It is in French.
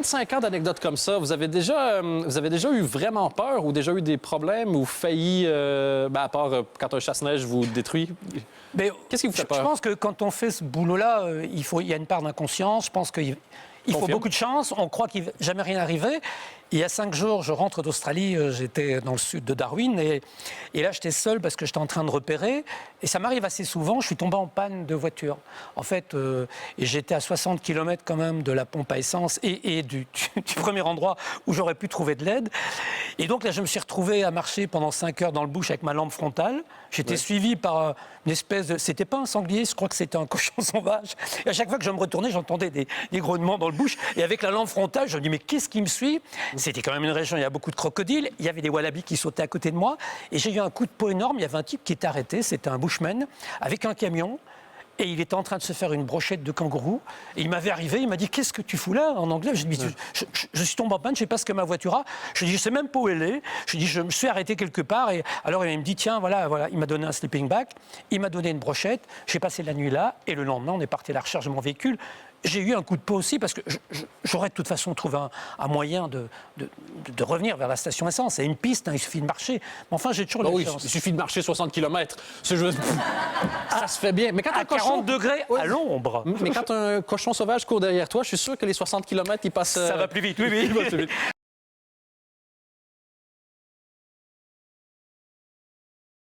25 ans d'anecdotes comme ça, vous avez déjà eu vraiment peur ou déjà eu des problèmes ou failli, à part quand un chasse-neige vous détruit? Mais Qu'est-ce qui vous fait je peur? pense que quand on fait ce boulot-là, il y a une part d'inconscience. Je pense qu'il faut Confirme. beaucoup de chance. On croit qu'il ne va jamais rien arriver. Il y a 5 jours, je rentre d'Australie. J'étais dans le sud de Darwin. Et là, j'étais seul parce que j'étais en train de repérer. Et ça m'arrive assez souvent. Je suis tombé en panne de voiture. En fait, et j'étais à 60 km quand même de la pompe à essence et du premier endroit où j'aurais pu trouver de l'aide. Et donc là, je me suis retrouvé à marcher pendant 5 heures dans le bush avec ma lampe frontale. J'étais suivi par une espèce de... C'était pas un sanglier, je crois que c'était un cochon sauvage. Et à chaque fois que je me retournais, j'entendais des grognements dans le bush. Et avec la lampe frontale, je me dis, mais qu'est-ce qui me suit? C'était quand même une région, il y a beaucoup de crocodiles. Il y avait des wallabies qui sautaient à côté de moi. Et j'ai eu un coup de peau énorme. Il y avait un type qui était arrêté, c'était un bushman, avec un camion. Et il était en train de se faire une brochette de kangourou. Et il m'avait arrivé, il m'a dit « Qu'est-ce que tu fous là ?» En anglais, je lui ai dit je suis tombé en panne, je ne sais pas ce que ma voiture a. Je lui ai dit « Je ne sais même pas où elle est. » Je lui ai dit « Je me suis arrêté quelque part. » Et alors il me dit « Tiens, voilà. » Il m'a donné un sleeping bag, il m'a donné une brochette. J'ai passé la nuit là. Et le lendemain, on est parti à la recherche de mon véhicule. J'ai eu un coup de peau aussi parce que j'aurais de toute façon trouvé un moyen de revenir vers la station essence. C'est une piste, il suffit de marcher. Mais enfin, j'ai toujours la Oui, chance. il suffit de marcher 60 km. Ça se fait bien. Mais quand À un cochon... 40 degrés à l'ombre. Mais quand un cochon sauvage court derrière toi, je suis sûr que les 60 km, ils passent... Ça va plus vite, oui. Il va plus vite.